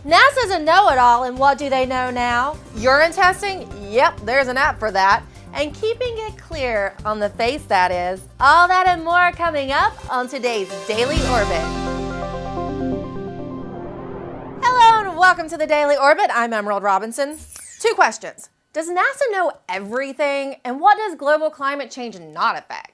NASA's a know-it-all, and what do they know now? Urine testing? Yep, there's an app for that. And keeping it clear on the face, that is. All that and more coming up on today's Daily Orbit. Hello and welcome to the Daily Orbit. I'm Emerald Robinson. 2 questions. Does NASA know everything? And what does global climate change not affect?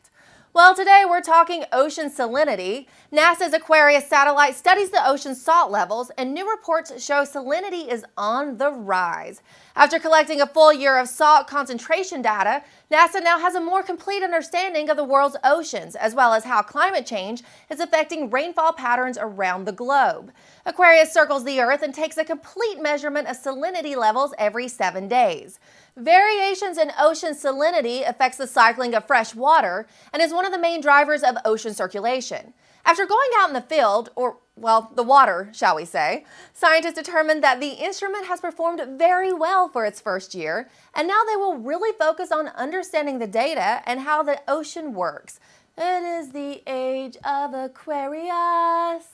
Well, today we're talking ocean salinity. NASA's Aquarius satellite studies the ocean's salt levels, and new reports show salinity is on the rise. After collecting a full year of salt concentration data, NASA now has a more complete understanding of the world's oceans, as well as how climate change is affecting rainfall patterns around the globe. Aquarius circles the Earth and takes a complete measurement of salinity levels every 7 days. Variations in ocean salinity affects the cycling of fresh water and is one of the main drivers of ocean circulation. After going out in the field, or the water, shall we say, scientists determined that the instrument has performed very well for its first year, and now they will really focus on understanding the data and how the ocean works. It is the age of Aquarius.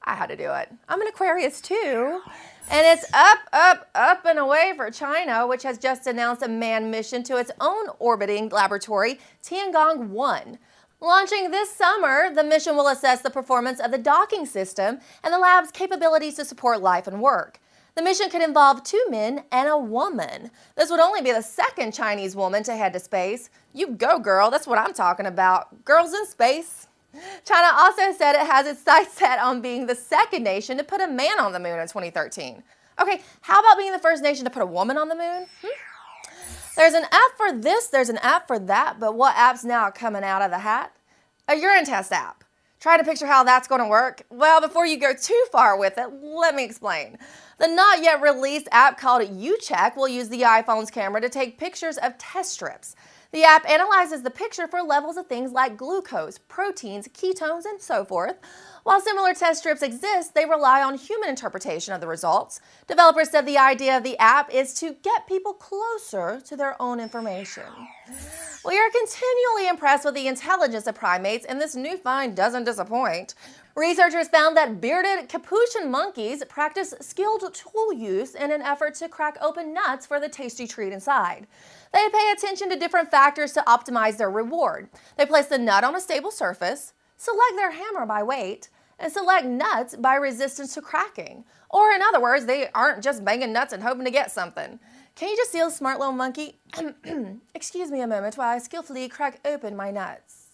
I had to do it. I'm an Aquarius too. And it's up and away for China, which has just announced a manned mission to its own orbiting laboratory, Tiangong-1. Launching this summer, the mission will assess the performance of the docking system and the lab's capabilities to support life and work. The mission could involve 2 men and a woman. This would only be the second Chinese woman to head to space. You go, girl. That's what I'm talking about. Girls in space. China also said it has its sights set on being the second nation to put a man on the moon in 2013. Okay, how about being the first nation to put a woman on the moon? There's an app for this, there's an app for that, but what app's now coming out of the hat? A urine test app. Try to picture how that's going to work? Well, before you go too far with it, let me explain. The not yet released app called UCheck will use the iPhone's camera to take pictures of test strips. The app analyzes the picture for levels of things like glucose, proteins, ketones, and so forth. While similar test strips exist, they rely on human interpretation of the results. Developers said the idea of the app is to get people closer to their own information. We are continually impressed with the intelligence of primates, and this new find doesn't disappoint. Researchers found that bearded capuchin monkeys practice skilled tool use in an effort to crack open nuts for the tasty treat inside. They pay attention to different factors to optimize their reward. They place the nut on a stable surface, select their hammer by weight, and select nuts by resistance to cracking. Or in other words, they aren't just banging nuts and hoping to get something. Can you just see a smart little monkey? Excuse me a moment while I skillfully crack open my nuts.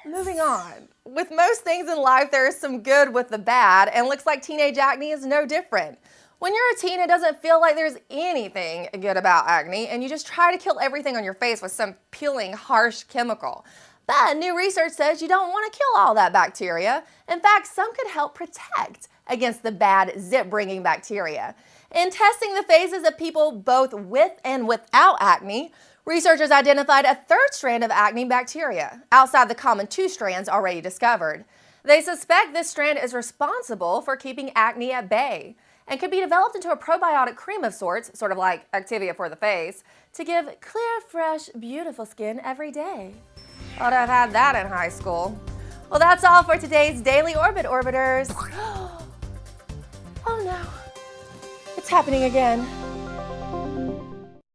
Moving on. With most things in life, there is some good with the bad, and looks like teenage acne is no different. When you're a teen, it doesn't feel like there's anything good about acne, and you just try to kill everything on your face with some peeling, harsh chemical. But new research says you don't want to kill all that bacteria. In fact, some could help protect against the bad zit-bringing bacteria. In testing the faces of people both with and without acne, researchers identified a 3rd strand of acne bacteria, outside the common 2 strands already discovered. They suspect this strand is responsible for keeping acne at bay, and could be developed into a probiotic cream of sorts, sort of like Activia for the face, to give clear, fresh, beautiful skin every day. Thought I'd had that in high school. Well, that's all for today's Daily Orbit, Orbiters. Oh no, it's happening again.